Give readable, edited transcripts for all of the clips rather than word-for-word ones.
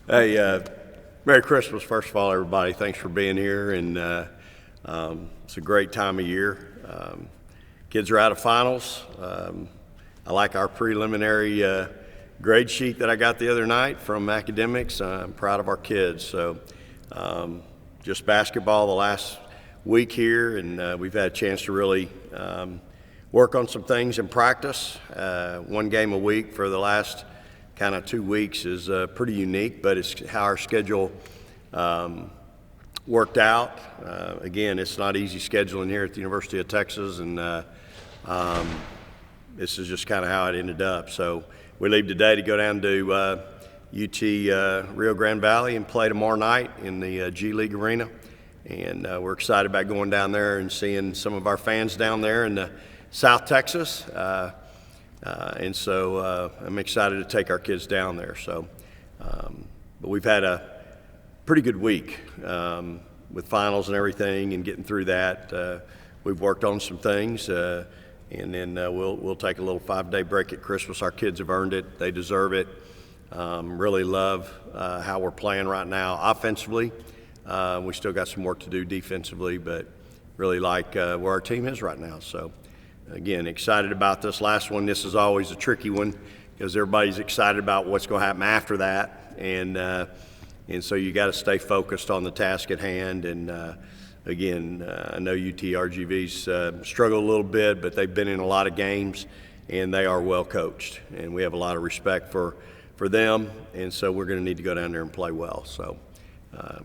Hey, Merry Christmas, first of all, everybody. Thanks for being here, and it's a great time of year. Kids are out of finals. I like our preliminary grade sheet that I got the other night from academics. I'm proud of our kids. So just basketball the last week here, and we've had a chance to really work on some things in practice. One game a week for the last kind of 2 weeks is pretty unique, but it's how our schedule worked out. Again, it's not easy scheduling here at the University of Texas, and this is just kind of how it ended up. So we leave today to go down to UT Rio Grande Valley and play tomorrow night in the G League Arena. And we're excited about going down there and seeing some of our fans down there in South Texas. And so I'm excited to take our kids down there. So, but we've had a pretty good week with finals and everything, and getting through that. We've worked on some things, and then we'll take a little 5-day break at Christmas. Our kids have earned it; they deserve it. Really love how we're playing right now offensively. We still got some work to do defensively, but really like where our team is right now. So. Again, excited about this last one. This is always a tricky one because everybody's excited about what's going to happen after that, and so you got to stay focused on the task at hand. And again, I know UTRGV's struggled a little bit, but they've been in a lot of games, and they are well coached, and we have a lot of respect for them. And so we're going to need to go down there and play well. So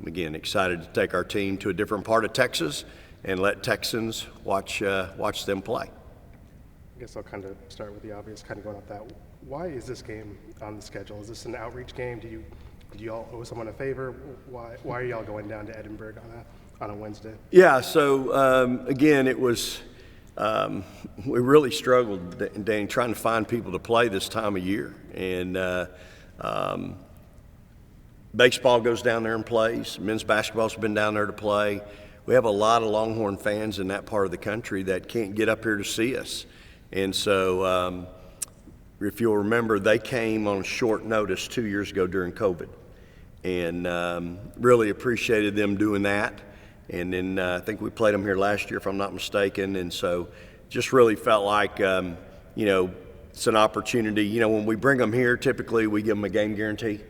again, excited to take our team to a different part of Texas and let Texans watch them play. I guess I'll kind of start with the obvious, kind of going off that. Why is this game on the schedule? Is this an outreach game? Do you all owe someone a favor? Why are y'all going down to Edinburgh on a Wednesday? Yeah, so again, it was we really struggled, Danny, trying to find people to play this time of year. And baseball goes down there and plays. Men's basketball's been down there to play. We have a lot of Longhorn fans in that part of the country that can't get up here to see us. And so if you'll remember, they came on short notice 2 years ago during COVID, and really appreciated them doing that. And then I think we played them here last year, if I'm not mistaken. And so just really felt like, it's an opportunity. When we bring them here, typically we give them a game guarantee.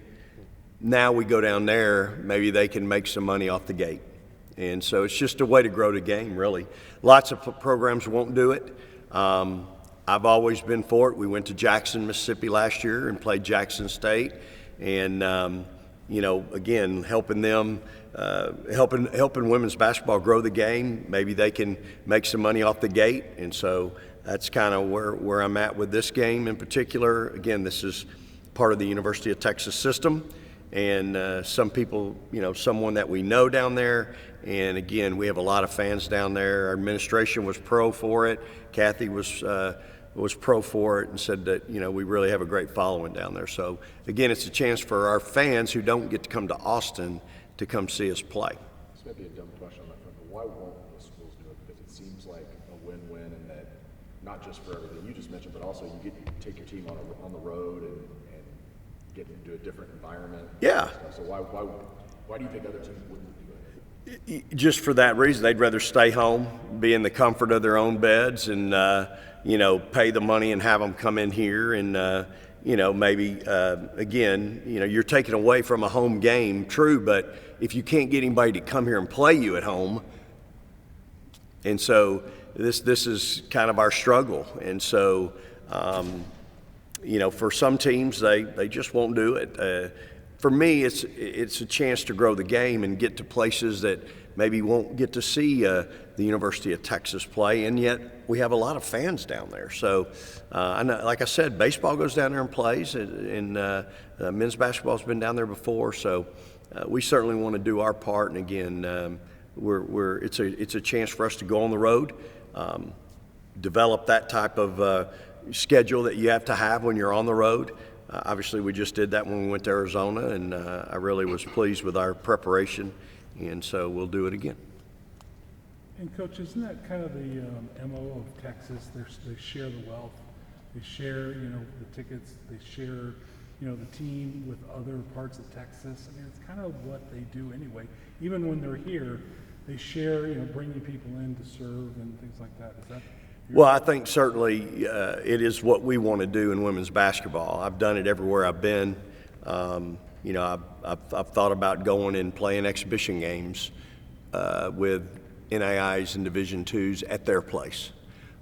Now we go down there, maybe they can make some money off the gate. And so it's just a way to grow the game, really. Lots of programs won't do it. I've always been for it. We went to Jackson, Mississippi last year and played Jackson State. And, again, helping them, helping women's basketball grow the game. Maybe they can make some money off the gate. And so that's kind of where I'm at with this game in particular. Again, this is part of the University of Texas system. And some people, someone that we know down there. And again, we have a lot of fans down there. Our administration was pro for it. Kathy was pro for it and said that, we really have a great following down there. So again, it's a chance for our fans who don't get to come to Austin to come see us play. This may be a dumb question on that front, but why won't the schools do it? Because it seems like a win-win, and that not just for everything you just mentioned, but also you get to take your team on the road and get into a different environment. Yeah. So why do you think other teams wouldn't do it? Just for that reason, they'd rather stay home, be in the comfort of their own beds, and pay the money and have them come in here, and maybe again, you're taking away from a home game, true, but if you can't get anybody to come here and play you at home, and so this is kind of our struggle, and so for some teams they just won't do it. For me, it's a chance to grow the game and get to places that maybe won't get to see the University of Texas play, and yet we have a lot of fans down there. So, I know, like I said, baseball goes down there and plays, and men's basketball's been down there before. So, we certainly want to do our part. And again, it's a chance for us to go on the road, develop that type of schedule that you have to have when you're on the road. Obviously, we just did that when we went to Arizona, and I really was pleased with our preparation, and so we'll do it again. And Coach, isn't that kind of the MO of Texas? They share the wealth, they share, the tickets, they share the team with other parts of Texas. I mean, it's kind of what they do anyway. Even when they're here, they share, bringing people in to serve and things like that. Is that? Well, I think certainly it is what we want to do in women's basketball. I've done it everywhere I've been. I've thought about going and playing exhibition games with NAIs and Division IIs at their place.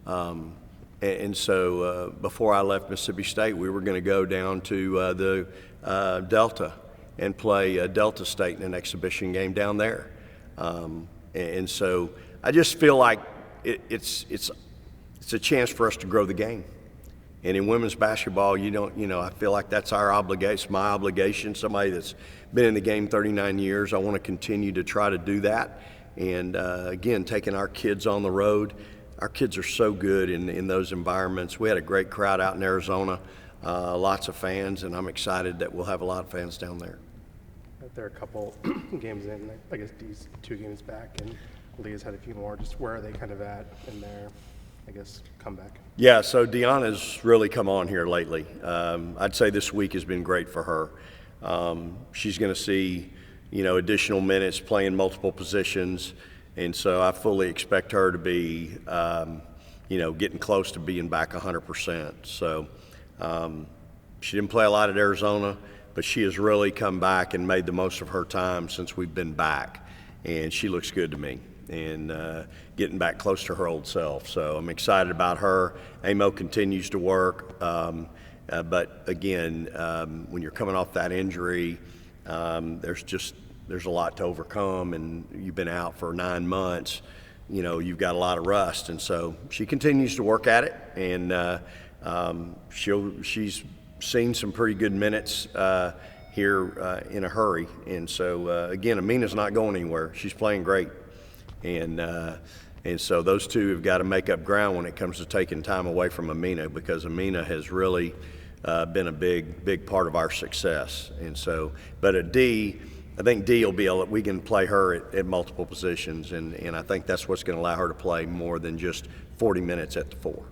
And so before I left Mississippi State, we were going to go down to the Delta and play Delta State in an exhibition game down there. And so I just feel like it's a chance for us to grow the game. And in women's basketball, I feel like that's our obligation, my obligation, somebody that's been in the game 39 years. I want to continue to try to do that. And again, taking our kids on the road. Our kids are so good in those environments. We had a great crowd out in Arizona, lots of fans, and I'm excited that we'll have a lot of fans down there. There are a couple games in, I guess, these 2 games back, and Leah's had a few more. Just where are they kind of at in their, I guess, comeback? Yeah, so Deanna's really come on here lately. I'd say this week has been great for her. She's going to see, additional minutes playing multiple positions, and so I fully expect her to be, getting close to being back 100%. So she didn't play a lot at Arizona, but she has really come back and made the most of her time since we've been back, and she looks good to me. And getting back close to her old self. So I'm excited about her. Amo continues to work. But again, when you're coming off that injury, there's a lot to overcome, and you've been out for 9 months. You've got a lot of rust. And so she continues to work at it, and she's seen some pretty good minutes here in a hurry. And so, again, Amina's not going anywhere. She's playing great. And so those two have got to make up ground when it comes to taking time away from Amina, because Amina has really been a big part of our success. And so, but at D, I think D will be we can play her at multiple positions, and I think that's what's going to allow her to play more than just 40 minutes at the 4. When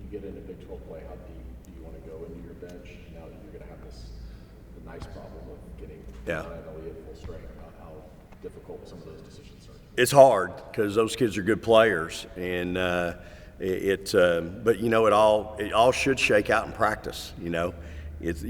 you get into Big 12 play, how deep do you want to go into your bench now that you're going to have the nice problem of getting not only at full strength? How difficult some of those decisions are? It's hard because those kids are good players, and but it all should shake out in practice. You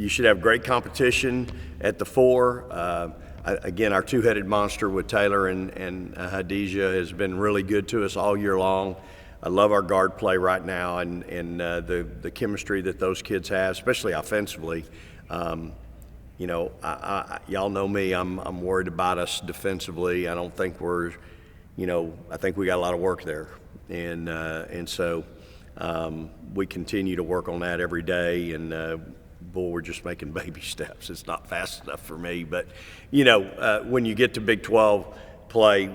should have great competition at the 4. Again, our 2-headed monster with Taylor and Hadijah has been really good to us all year long. I love our guard play right now, and the chemistry that those kids have, especially offensively. Y'all know me. I'm worried about us defensively. I don't think I think we got a lot of work there, and so we continue to work on that every day. And we're just making baby steps. It's not fast enough for me, but when you get to Big 12 play,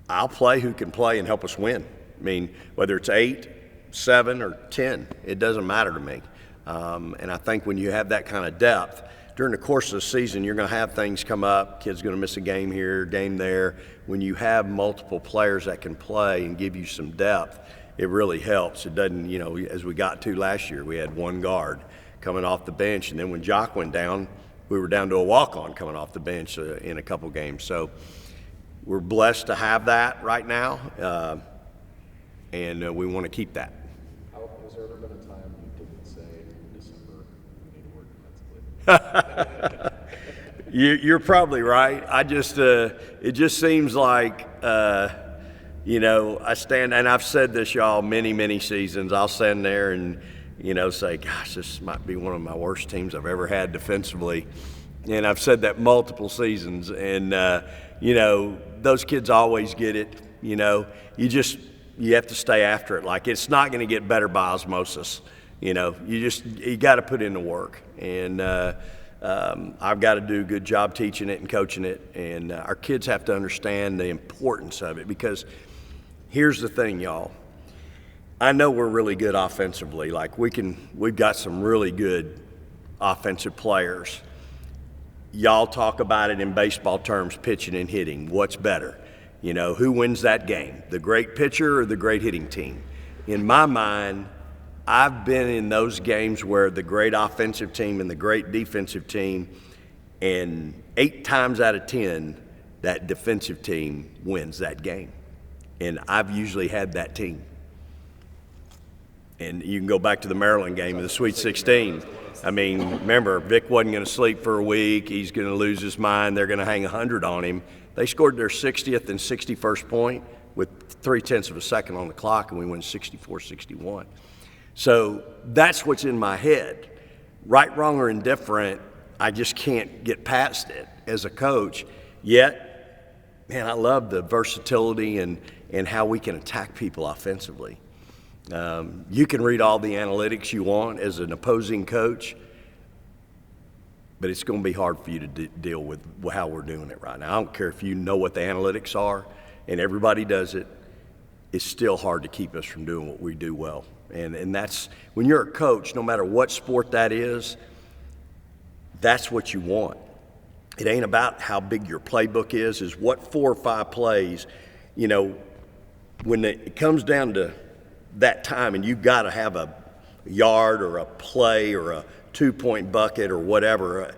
I'll play who can play and help us win. I mean, whether it's 8, 7, or 10, it doesn't matter to me. And I think when you have that kind of depth, during the course of the season, you're going to have things come up. Kid's going to miss a game here, game there. When you have multiple players that can play and give you some depth, it really helps. It doesn't, as we got to last year, we had one guard coming off the bench, and then when Jock went down, we were down to a walk-on coming off the bench in a couple games. So we're blessed to have that right now, and we want to keep that. Has there ever been a time you didn't say in December we need to work defensively? You're probably right. It just seems like, I stand, and I've said this, y'all, many seasons. I'll stand there and, say, gosh, this might be one of my worst teams I've ever had defensively. And I've said that multiple seasons. And, those kids always get it. You have to stay after it. Like, it's not going to get better by osmosis. You got to put in the work. And I've got to do a good job teaching it and coaching it. And our kids have to understand the importance of it, because here's the thing, y'all. I know we're really good offensively. Like, we've got some really good offensive players. Y'all talk about it in baseball terms, pitching and hitting. What's better? Who wins that game? The great pitcher or the great hitting team? In my mind, I've been in those games where the great offensive team and the great defensive team, and 8 times out of 10, that defensive team wins that game. And I've usually had that team. And you can go back to the Maryland game of the Sweet 16. I mean, remember, Vic wasn't going to sleep for a week. He's going to lose his mind. They're going to hang 100 on him. They scored their 60th and 61st point with 0.3 of a second on the clock, and we won 64-61. So that's what's in my head. Right, wrong, or indifferent, I just can't get past it as a coach. Yet, man, I love the versatility and how we can attack people offensively. You can read all the analytics you want as an opposing coach, but it's going to be hard for you to deal with how we're doing it right now. I don't care if you know what the analytics are, and everybody does it. It's still hard to keep us from doing what we do well. And that's, when you're a coach, no matter what sport that is, that's what you want. It ain't about how big your playbook is what 4 or 5 plays, you know, when it comes down to that time and you've got to have a yard or a play or a 2-point bucket or whatever,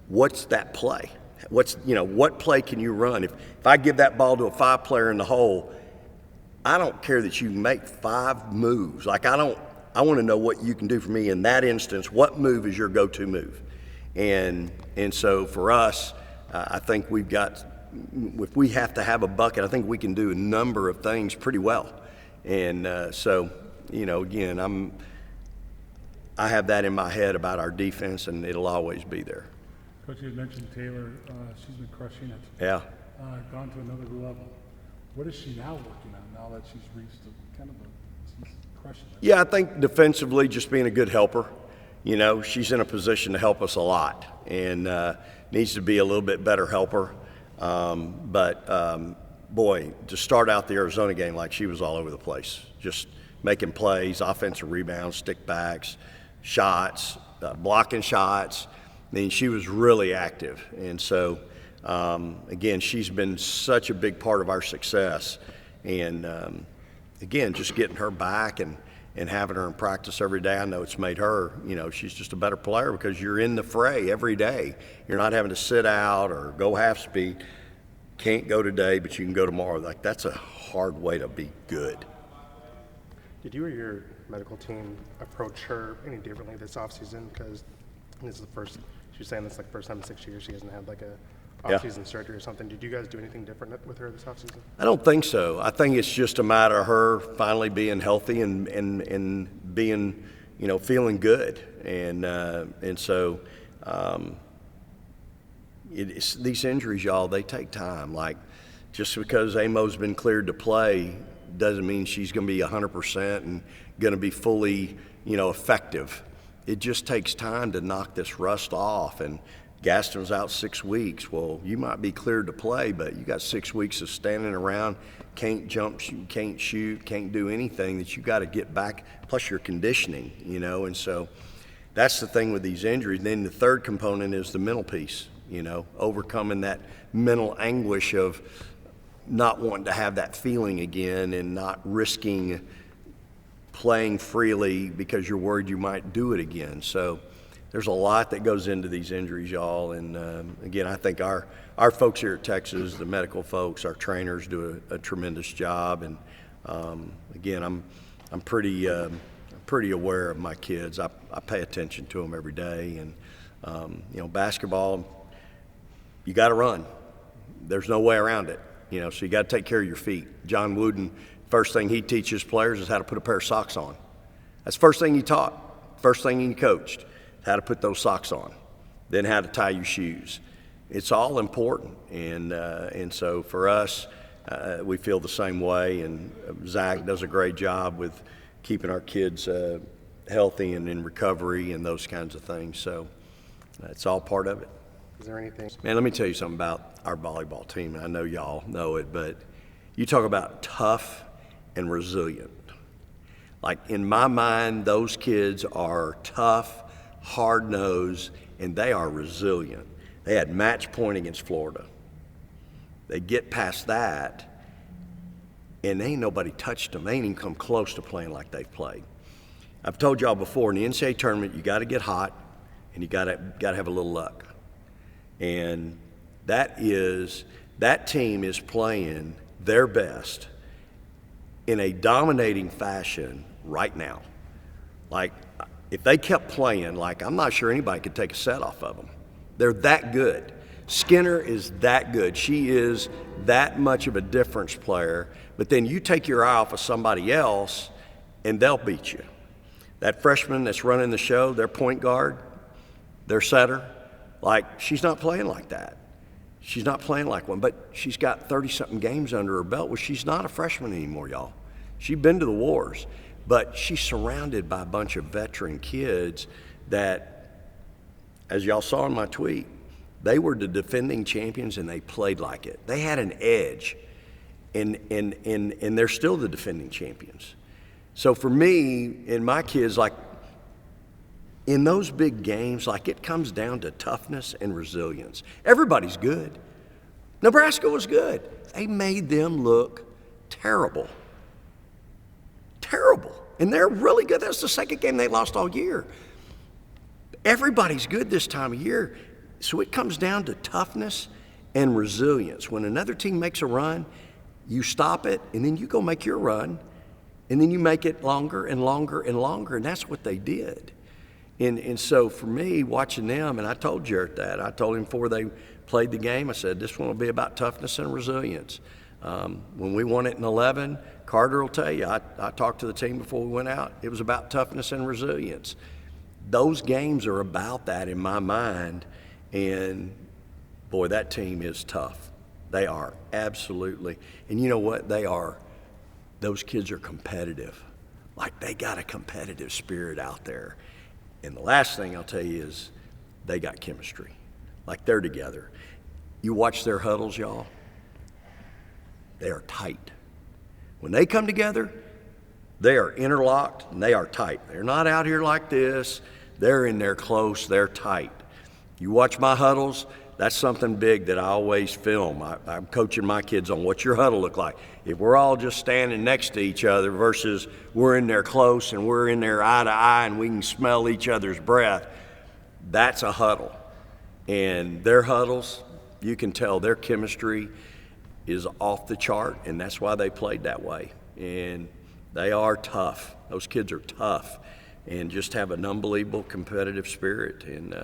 what's that play? What play can you run? If I give that ball to a 5-player in the hole, I don't care that you make 5 moves. Like, I want to know what you can do for me in that instance. What move is your go-to move? And so for us, I think we've got, if we have to have a bucket, I think we can do a number of things pretty well. And so, again, I have that in my head about our defense, and it'll always be there. Coach, you had mentioned Taylor. She's been crushing it. Yeah. Gone to another level. What is she now working on now that she's reached she's crushing it? Yeah, I think defensively, just being a good helper. She's in a position to help us a lot and needs to be a little bit better helper. Boy, to start out the Arizona game like she was all over the place, just making plays, offensive rebounds, stick backs, shots, blocking shots. I mean, she was really active. And so, again, she's been such a big part of our success. And, again, just getting her back and having her in practice every day, I know it's made her, she's just a better player because you're in the fray every day. You're not having to sit out or go half speed. Can't go today, but you can go tomorrow. Like, that's a hard way to be good. Did you or your medical team approach her any differently this offseason? Because this is the first, she was saying this like first time in 6 years she hasn't had like a offseason surgery or something. Did you guys do anything different with her this offseason? I don't think so. I think it's just a matter of her finally being healthy and being, feeling good. And so these injuries, y'all, they take time. Like, just because Amo's been cleared to play doesn't mean she's going to be 100% and going to be fully, effective. It just takes time to knock this rust off. And Gaston's out 6 weeks. Well, you might be cleared to play, but you got 6 weeks of standing around, can't jump, can't shoot, can't do anything that you got to get back, plus your conditioning, and so that's the thing with these injuries. And then the third component is the mental piece, overcoming that mental anguish of not wanting to have that feeling again and not risking playing freely because you're worried you might do it again. So there's a lot that goes into these injuries, y'all. And again, I think our folks here at Texas, the medical folks, our trainers do a tremendous job. And again, I'm pretty aware of my kids. I pay attention to them every day. And basketball, you got to run. There's no way around it. So you got to take care of your feet. John Wooden, first thing he teaches players is how to put a pair of socks on. That's the first thing he taught. First thing he coached. How to put those socks on, then how to tie your shoes. It's all important, and so for us, we feel the same way. And Zach does a great job with keeping our kids healthy and in recovery and those kinds of things. So it's all part of it. Is there anything? Man, let me tell you something about our volleyball team. I know y'all know it, but you talk about tough and resilient. Like, in my mind, those kids are tough, hard-nosed, and they are resilient. They had match point against Florida. They get past that, and ain't nobody touched them. They ain't even come close to playing like they've played. I've told y'all before, in the NCAA tournament, you got to get hot, and you got to have a little luck. And that team is playing their best in a dominating fashion right now. Like, if they kept playing, like, I'm not sure anybody could take a set off of them. They're that good. Skinner is that good. She is that much of a difference player. But then you take your eye off of somebody else, and they'll beat you. That freshman that's running the show, their point guard, their setter, like, she's not playing like that. She's not playing like one, but she's got 30-something games under her belt. Well, she's not a freshman anymore, y'all. She's been to the wars, but she's surrounded by a bunch of veteran kids that, as y'all saw in my tweet, they were the defending champions and they played like it. They had an edge, and they're still the defending champions. So for me and my kids, like, in those big games, like, it comes down to toughness and resilience. Everybody's good. Nebraska was good. They made them look terrible. Terrible. And they're really good. That's the second game they lost all year. Everybody's good this time of year. So it comes down to toughness and resilience. When another team makes a run, you stop it, and then you go make your run, and then you make it longer and longer and longer, and that's what they did. And so for me, watching them, and I told Jarrett that. I told him before they played the game, I said, this one will be about toughness and resilience. When we won it in 11, Carter will tell you, I talked to the team before we went out. It was about toughness and resilience. Those games are about that in my mind, and boy, that team is tough. They are, absolutely. And you know what? They are. Those kids are competitive. Like, they got a competitive spirit out there. And the last thing I'll tell you is they got chemistry. Like, they're together. You watch their huddles, y'all. They are tight. When they come together, they are interlocked and they are tight. They're not out here like this. They're in there close. They're tight. You watch my huddles, that's something big that I always film. I'm coaching my kids on what's your huddle look like. If we're all just standing next to each other versus we're in there close and we're in there eye to eye and we can smell each other's breath, that's a huddle. And their huddles, you can tell their chemistry is off the chart, and that's why they played that way. And they are tough. Those kids are tough and just have an unbelievable competitive spirit. And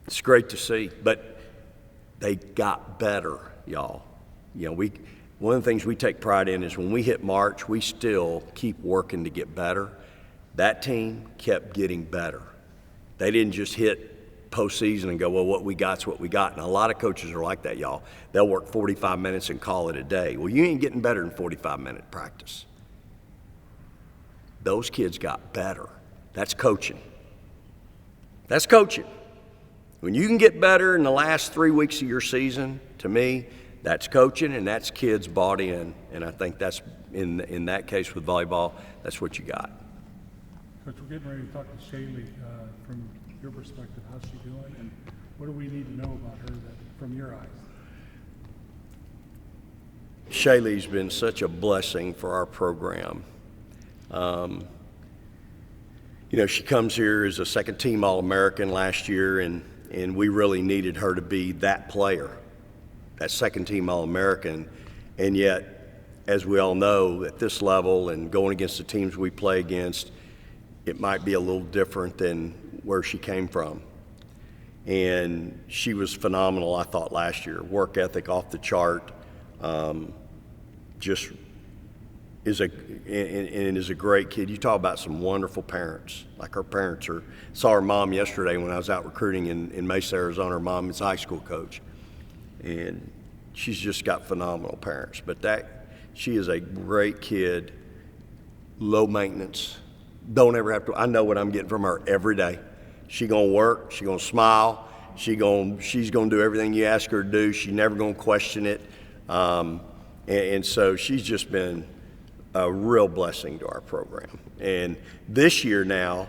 it's great to see. But they got better, y'all. You know, one of the things we take pride in is when we hit March, we still keep working to get better. That team kept getting better. They didn't just hit postseason and go, well, what we got's what we got. And a lot of coaches are like that, y'all. They'll work 45 minutes and call it a day. Well, you ain't getting better in 45-minute practice. Those kids got better. That's coaching. That's coaching. When you can get better in the last 3 weeks of your season, to me, that's coaching and that's kids bought in. And I think that's, in that case with volleyball, that's what you got. Coach, we're getting ready to talk to Shaylee. From your perspective, how's she doing, and what do we need to know about her from your eyes? Shaylee's been such a blessing for our program. You know, she comes here as a second-team All-American last year, and we really needed her to be that player, that second-team All-American. And yet, as we all know, at this level and going against the teams we play against, it might be a little different than where she came from. And she was phenomenal, I thought, last year. Work ethic off the chart. Just is a great kid. You talk about some wonderful parents. Like, her parents saw her mom yesterday when I was out recruiting in Mesa, Arizona. Her mom is a high school coach. And she's just got phenomenal parents. But she is a great kid, low maintenance. Don't ever have to. I know what I'm getting from her every day. She gonna work. She gonna smile. She's gonna do everything you ask her to do. She's never gonna question it. And so she's just been a real blessing to our program. And this year now,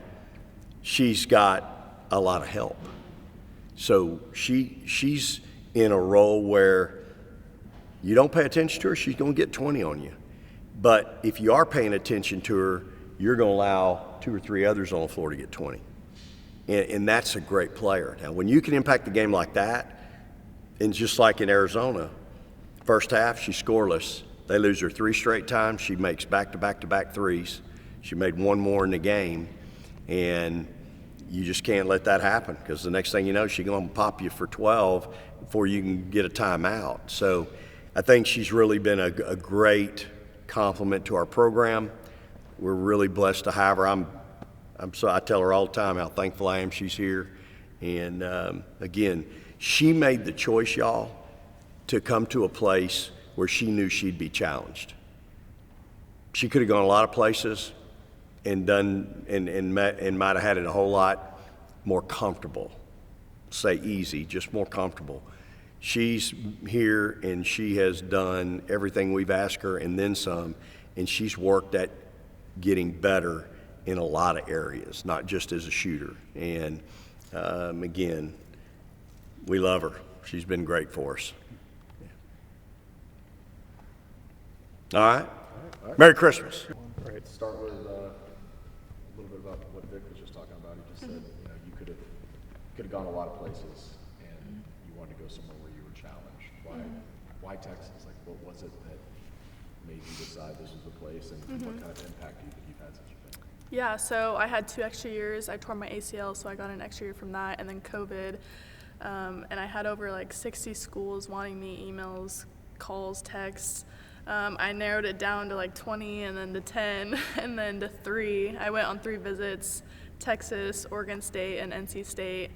she's got a lot of help. So she's in a role where you don't pay attention to her, she's gonna get 20 on you. But if you are paying attention to her, you're going to allow 2 or 3 others on the floor to get 20. And that's a great player. Now, when you can impact the game like that, and just like in Arizona, first half, she's scoreless. They lose her 3 straight times. She makes back-to-back-to-back threes. She made 1 more in the game. And you just can't let that happen, because the next thing you know, she's going to pop you for 12 before you can get a timeout. So I think she's really been a great compliment to our program. We're really blessed to have her. I tell her all the time how thankful I am she's here. And again, she made the choice, y'all, to come to a place where she knew she'd be challenged. She could have gone a lot of places and done and might have had it a whole lot more comfortable. Say easy, just more comfortable. She's here and she has done everything we've asked her and then some, and she's worked at getting better in a lot of areas, not just as a shooter. And again, we love her. She's been great for us. All right. Merry Christmas. All right, start with a little bit about what Vic was just talking about. He just said, you could have gone a lot of places, and you wanted to go somewhere where you were challenged. Why Texas? Like, what was it that made you decide this was the place, and what kind of impact do you think you've had since you've been? Yeah, so I had 2 extra years. I tore my ACL, so I got an extra year from that, and then COVID. And I had over like 60 schools wanting me, emails, calls, texts. I narrowed it down to like 20, and then to 10, and then to 3. I went on 3 visits: Texas, Oregon State, and NC State.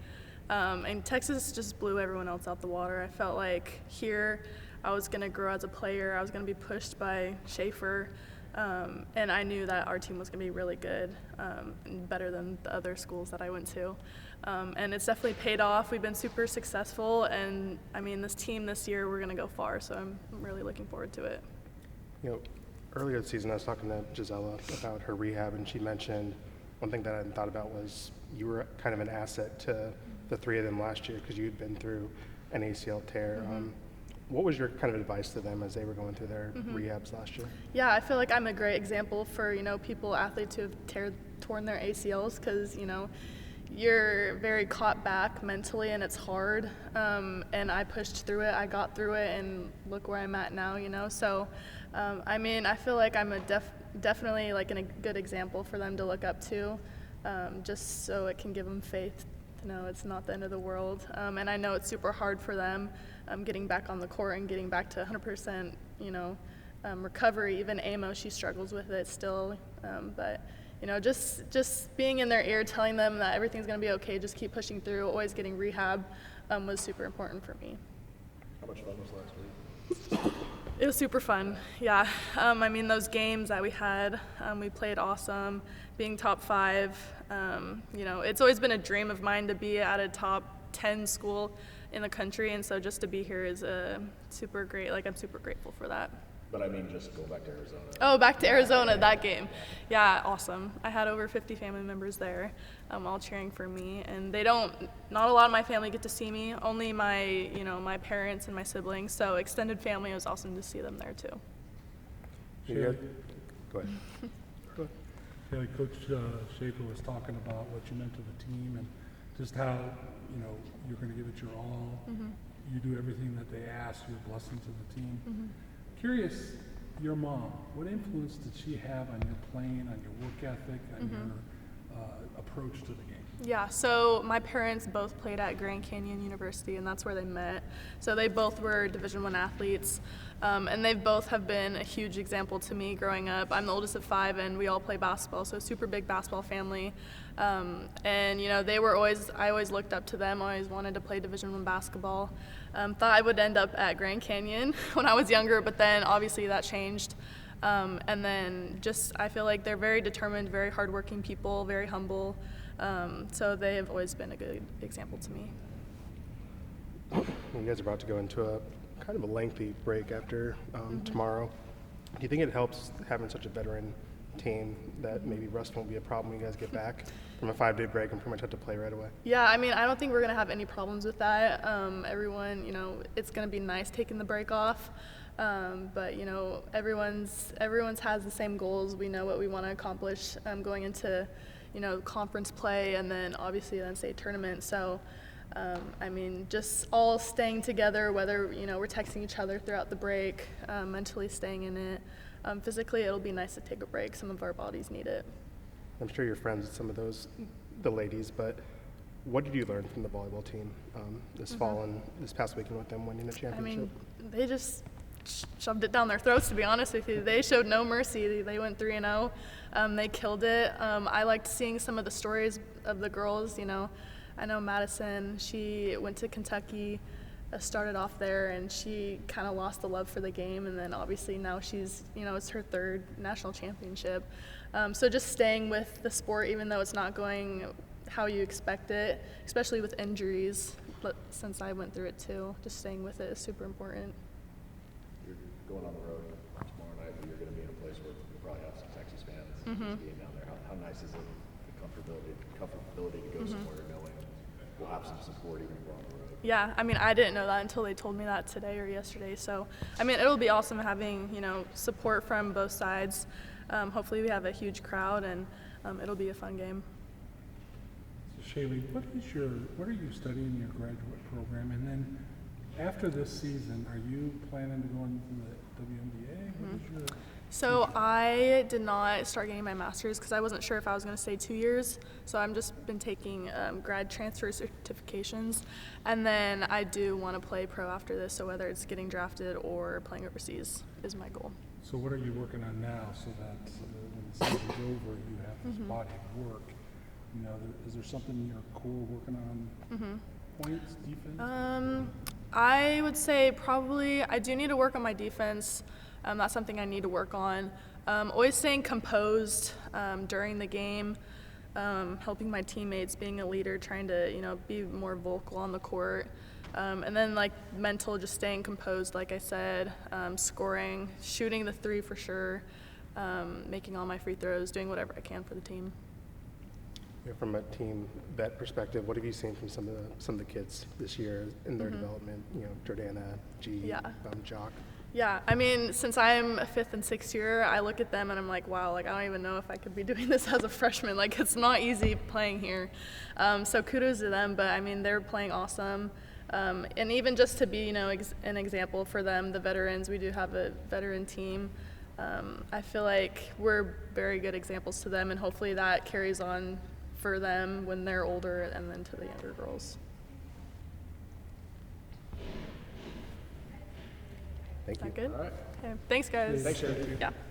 And Texas just blew everyone else out the water. I felt like here I was going to grow as a player. I was going to be pushed by Schaefer. And I knew that our team was going to be really good, and better than the other schools that I went to. And it's definitely paid off. We've been super successful, and I mean, this team this year, we're going to go far, so I'm really looking forward to it. Earlier this season, I was talking to Gisela about her rehab, and she mentioned one thing that I hadn't thought about was you were kind of an asset to the 3 of them last year because you had been through an ACL tear. What was your kind of advice to them as they were going through their rehabs last year? Yeah, I feel like I'm a great example for, athletes who have torn their ACLs, because, you're very caught back mentally, and it's hard. And I pushed through it, I got through it, and look where I'm at now, So, I feel like I'm definitely like a good example for them to look up to, just so it can give them faith to know it's not the end of the world. And I know it's super hard for them, getting back on the court and getting back to 100%, recovery. Even Amo, she struggles with it still. But, just being in their ear, telling them that everything's going to be okay, just keep pushing through, always getting rehab, was super important for me. How much fun was last week? It was super fun, yeah. Those games that we had, we played awesome, being top 5. It's always been a dream of mine to be at a top 10 school in the country, and so just to be here is super great. I'm super grateful for that. But just go back to Arizona. Oh, back to Arizona, that game. Yeah, awesome. I had over 50 family members there, all cheering for me. And not a lot of my family get to see me, only my parents and my siblings. So extended family, it was awesome to see them there too. Shaylee, Go ahead. Shaylee, Coach Schaefer was talking about what you meant to the team and just how, you're going to give it your all. You do everything that they ask, you're a blessing to the team. Curious, your mom, what influence did she have on your playing, on your work ethic, on your approach to the game? Yeah, so my parents both played at Grand Canyon University, and that's where they met. So they both were Division I athletes, and they both have been a huge example to me growing up. I'm the oldest of 5, and we all play basketball, so super big basketball family. And I always looked up to them. I always wanted to play Division I basketball. Thought I would end up at Grand Canyon when I was younger, but then obviously that changed. And then I feel like they're very determined, very hardworking people, very humble. So they have always been a good example to me. You guys are about to go into a kind of a lengthy break after tomorrow. Do you think it helps having such a veteran team that maybe rust won't be a problem when you guys get back from a 5-day break and pretty much have to play right away? Yeah, I don't think we're going to have any problems with that. Everyone, it's going to be nice taking the break off. But you know, everyone's has the same goals. We know what we want to accomplish going into, you know, conference play and then obviously the NCAA tournament. So, I mean, just all staying together, whether, you know, we're texting each other throughout the break, mentally staying in it. Physically, it'll be nice to take a break. Some of our bodies need it. I'm sure you're friends with some of the ladies, but what did you learn from the volleyball team this fall and this past weekend with them winning the I championship? mean, they just shoved it down their throats, to be honest with you. They showed no mercy. They went 3-0. They killed it. I liked seeing some of the stories of the girls. You know, I know Madison, she went to Kentucky, started off there, and she kind of lost the love for the game, and then obviously now she's, you know, it's her third national championship. So just staying with the sport, even though it's not going how you expect it, especially with injuries, but since I went through it too, just staying with it is super important. You're going on the road tomorrow night, but you're going to be in a place where you probably have some Texas fans being down there. How nice is it, the comfortability to go somewhere knowing we'll have some support even if we're on the road? Yeah, I mean, I didn't know that until they told me that today or yesterday. So, I mean, it'll be awesome having, you know, support from both sides. Hopefully we have a huge crowd, and it'll be a fun game. So Shaylee, what are you studying in your graduate program? And then after this season, are you planning to go into the WNBA? What is your... So I did not start getting my master's because I wasn't sure if I was going to stay 2 years. So I've just been taking grad transfer certifications. And then I do want to play pro after this. So whether it's getting drafted or playing overseas is my goal. So what are you working on now so that when the season's over, you have this body of work? You know, is there something in your core working on? Points, defense? I would say probably I do need to work on my defense. That's something I need to work on. Always staying composed during the game, helping my teammates, being a leader, trying to, you know, be more vocal on the court. And then like mental, just staying composed, like I said, scoring, shooting the three for sure, making all my free throws, doing whatever I can for the team. Yeah, from a team vet perspective, what have you seen from some of the kids this year in their development? You know, Jordana, G, Jock. Yeah, I mean, since I'm a 5th and 6th year, I look at them and I'm like, wow, like I don't even know if I could be doing this as a freshman. Like it's not easy playing here. So kudos to them, but I mean, they're playing awesome. And even just to be, you know, an example for them, the veterans, we do have a veteran team. I feel like we're very good examples to them, and hopefully that carries on for them when they're older and then to the younger girls. Thank you. Is that good? All right. Okay. Thanks, guys. Thanks, Shay. Yeah.